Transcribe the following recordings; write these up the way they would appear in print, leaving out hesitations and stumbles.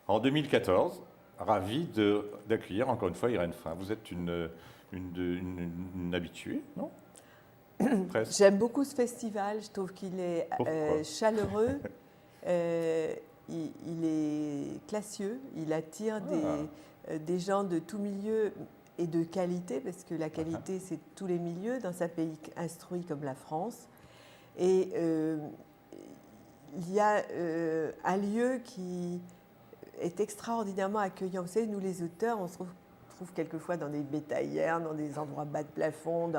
En 2014, ravi d'accueillir encore une fois Irène Frein. Vous êtes une habituée, non? Presque. J'aime beaucoup ce festival, je trouve qu'il est chaleureux, il est classieux, il attire des gens de tout milieu et de qualité, parce que la qualité c'est tous les milieux dans un pays instruit comme la France. Et il y a un lieu qui est extraordinairement accueillant. Vous savez, nous les auteurs, on se trouve quelquefois dans des bétaillères, dans des endroits bas de plafond,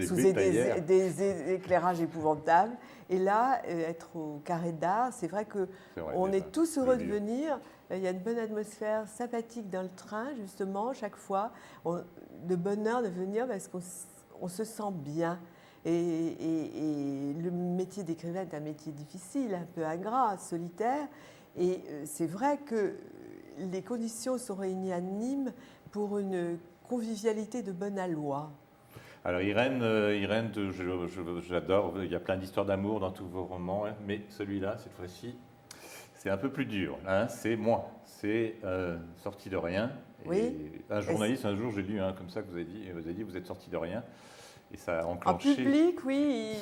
sous des éclairages épouvantables. Et là, être au Carré d'Art, c'est vrai qu'on est tous heureux de venir. Il y a une bonne atmosphère sympathique dans le train, justement, chaque fois. De bonheur de venir parce qu'on se sent bien. Et le métier d'écrivain est un métier difficile, un peu ingrat, solitaire. Et c'est vrai que les conditions sont réunies à Nîmes pour une convivialité de bonne aloi. Alors Irène, j'adore, il y a plein d'histoires d'amour dans tous vos romans, hein, mais celui-là, cette fois-ci, c'est un peu plus dur. Hein, c'est moi, c'est sorti de rien. Oui. Et un journaliste, un jour, j'ai lu comme ça que vous avez dit, vous êtes sorti de rien. Et ça a enclenché. En public, oui,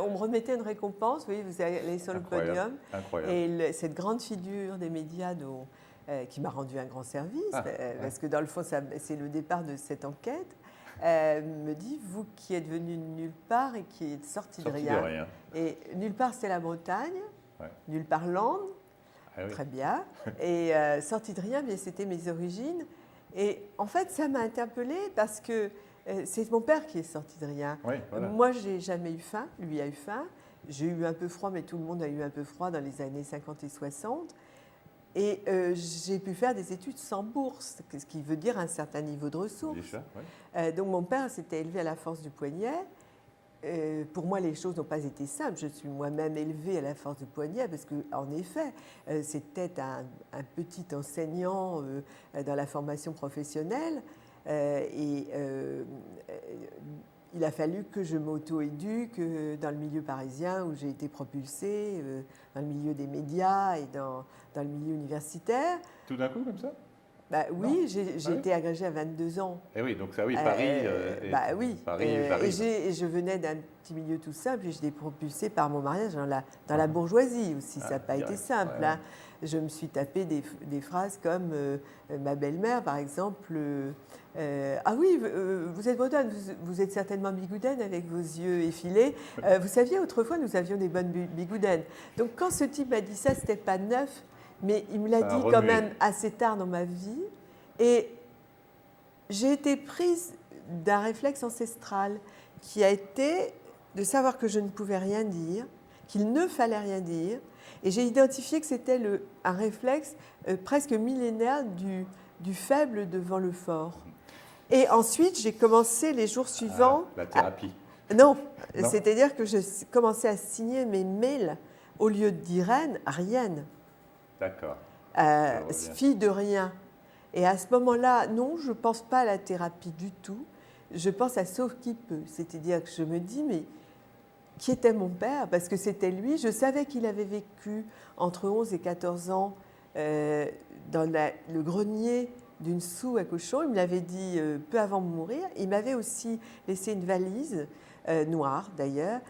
on me remettait une récompense, oui, vous allez sur le podium. Incroyable. Et cette grande figure des médias qui m'a rendu un grand service, parce que dans le fond, c'est le départ de cette enquête, me dit, vous qui êtes venu de nulle part et qui êtes sorti de rien. Et nulle part, c'est la Bretagne, nulle part Land, très bien, et sorti de rien, bien c'était mes origines. Et en fait, ça m'a interpellée parce que c'est mon père qui est sorti de rien. Oui, voilà. Moi, je n'ai jamais eu faim, lui a eu faim. J'ai eu un peu froid, mais tout le monde a eu un peu froid dans les années 50 et 60. Et j'ai pu faire des études sans bourse, ce qui veut dire un certain niveau de ressources. Déjà, donc mon père s'était élevé à la force du poignet. Pour moi, les choses n'ont pas été simples. Je suis moi-même élevée à la force du poignet parce qu'en effet, c'était un petit enseignant dans la formation professionnelle. Il a fallu que je m'auto-éduque dans le milieu parisien où j'ai été propulsée, dans le milieu des médias et dans le milieu universitaire. Tout d'un coup, comme ça? Oui, j'ai été agrégée à 22 ans. Et oui, donc ça, oui, Paris. Oui. Paris, et je venais d'un petit milieu tout simple et je l'ai propulsée par mon mariage dans la bourgeoisie aussi. Ça n'a pas été simple. Ouais. Hein. Je me suis tapé des phrases comme ma belle-mère, par exemple. Ah oui, vous êtes bretonne, vous êtes certainement bigoudaine avec vos yeux effilés. Vous saviez, autrefois, nous avions des bonnes bigoudaines. Donc quand ce type m'a dit ça, ce n'était pas neuf. Mais il me l'a dit quand même assez tard dans ma vie. Et j'ai été prise d'un réflexe ancestral qui a été de savoir que je ne pouvais rien dire, qu'il ne fallait rien dire. Et j'ai identifié que c'était un réflexe presque millénaire du faible devant le fort. Et ensuite, j'ai commencé les jours suivants... la thérapie. Non, c'est-à-dire que je commençais à signer mes mails au lieu d'Irène, Ariane. D'accord. Fille de rien. Et à ce moment-là, non, je ne pense pas à la thérapie du tout. Je pense à sauve qui peut. C'est-à-dire que je me dis, mais qui était mon père? Parce que c'était lui. Je savais qu'il avait vécu entre 11 et 14 ans dans le grenier d'une soue à cochon. Il me l'avait dit peu avant de mourir. Il m'avait aussi laissé une valise noire d'ailleurs,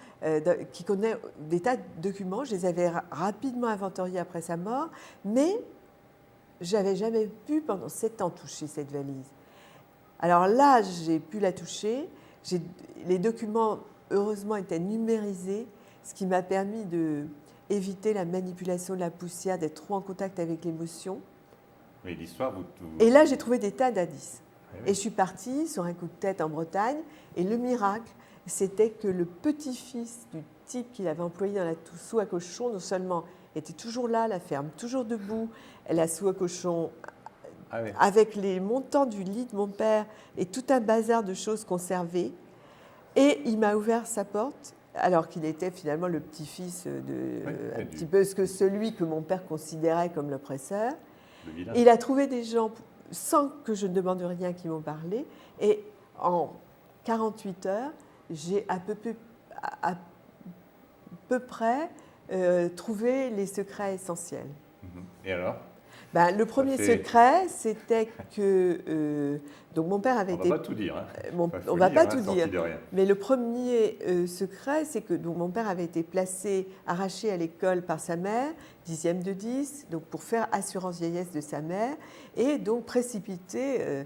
qui contenait des tas de documents. Je les avais rapidement inventoriés après sa mort, mais je n'avais jamais pu pendant 7 ans toucher cette valise. Alors là, j'ai pu la toucher. Les documents, heureusement, étaient numérisés, ce qui m'a permis d'éviter la manipulation de la poussière, d'être trop en contact avec l'émotion. Mais l'histoire, Et là, j'ai trouvé des tas d'indices. Oui. Et je suis partie sur un coup de tête en Bretagne, et le miracle, c'était que le petit-fils du type qu'il avait employé dans la soue à cochon, non seulement était toujours là, la ferme, toujours debout, la soue à cochon, avec les montants du lit de mon père et tout un bazar de choses conservées. Et il m'a ouvert sa porte, alors qu'il était finalement le petit-fils un petit peu celui que mon père considérait comme l'oppresseur. Il a trouvé des gens, sans que je ne demande rien, qui m'ont parlé. Et en 48 heures, j'ai à peu près trouvé les secrets essentiels. Et alors? Ben, le premier secret, c'était que donc mon père avait On ne été. va pas tout dire. Hein. On ne va pas tout dire. De rien. Mais le premier secret, c'est que donc, mon père avait été placé, arraché à l'école par sa mère, 10e de 10, donc pour faire assurance vieillesse de sa mère, et donc précipité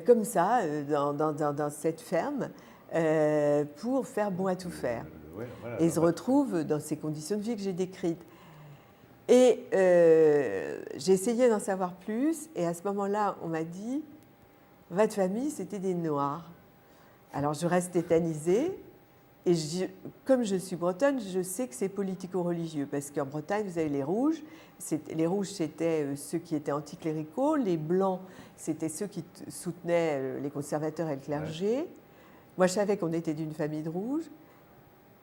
comme ça dans cette ferme pour faire bon à tout faire. Ouais, voilà, et se retrouve dans ces conditions de vie que j'ai décrites. Et j'ai essayé d'en savoir plus, et à ce moment-là, on m'a dit « Votre famille, c'était des Noirs ». Alors je reste tétanisée, et comme je suis bretonne, je sais que c'est politico-religieux, parce qu'en Bretagne, vous avez les rouges. Les rouges, c'était ceux qui étaient anticléricaux, les blancs, c'était ceux qui soutenaient les conservateurs et le clergé. Ouais. Moi, je savais qu'on était d'une famille de rouges.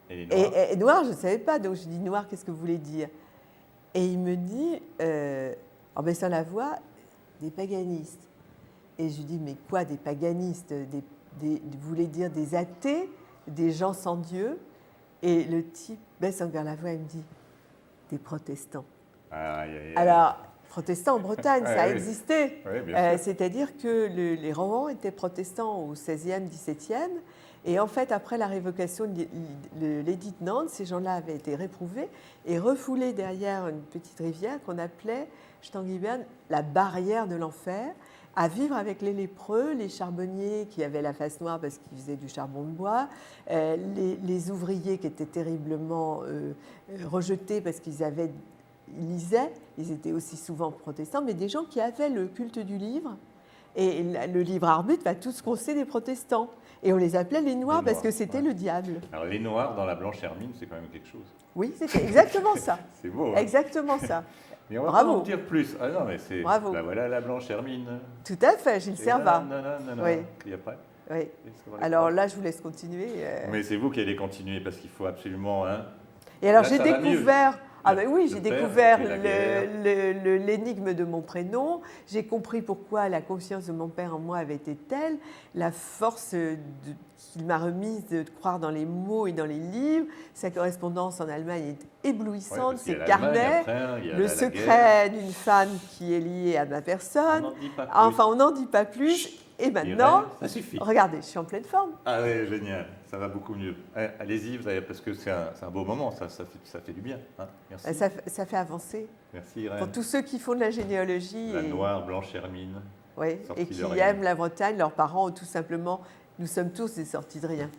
Et les noirs, et noirs, je ne savais pas, donc je dis « Noir, qu'est-ce que vous voulez dire ?» Et il me dit, en baissant la voix, des paganistes. Et je lui dis, mais quoi, des paganistes? Vous voulez dire des athées, des gens sans Dieu? Et le type baisse encore la voix et me dit, des protestants. Aïe, aïe, aïe. Alors, protestants en Bretagne, ça a oui. existé. Oui, c'est-à-dire que les Romans étaient protestants au XVIe, XVIIe. Et en fait, après la révocation de l'édit de Nantes, ces gens-là avaient été réprouvés et refoulés derrière une petite rivière qu'on appelait, Stanguiberne, la barrière de l'enfer, à vivre avec les lépreux, les charbonniers qui avaient la face noire parce qu'ils faisaient du charbon de bois, les ouvriers qui étaient terriblement rejetés parce qu'ils lisaient, ils étaient aussi souvent protestants, mais des gens qui avaient le culte du livre. Et le livre arbitre, tout ce qu'on sait des protestants. Et on les appelait les Noirs parce que c'était le diable. Alors les Noirs dans la Blanche Hermine, c'est quand même quelque chose. Oui, c'était exactement ça. C'est beau. Hein, exactement ça. Mais on va pas en dire plus. Ah non, mais c'est. Bravo. Bah voilà la Blanche Hermine. Tout à fait, Gilles Servat. Non. Oui. Et après. Oui. Alors là, je vous laisse continuer. Mais c'est vous qui allez continuer parce qu'il faut absolument. Hein. Et alors j'ai découvert. Ah ben oui, j'ai découvert l'énigme de mon prénom. J'ai compris pourquoi la confiance de mon père en moi avait été telle, la force qu'il m'a remise de croire dans les mots et dans les livres. Sa correspondance en Allemagne est éblouissante, ses carnets, le secret d'une femme qui est liée à ma personne. On n'en dit pas plus. Enfin, on n'en dit pas plus. Et maintenant, ça suffit. Regardez, je suis en pleine forme. Ah oui, génial, ça va beaucoup mieux. Allez-y, parce que c'est un beau moment, ça fait du bien. Hein. Merci. Ça fait avancer. Merci Irène. Pour tous ceux qui font de la généalogie. La Noire, Blanche Hermine. Oui, et qui aiment la Bretagne, leurs parents, ou tout simplement, nous sommes tous des sortis de rien.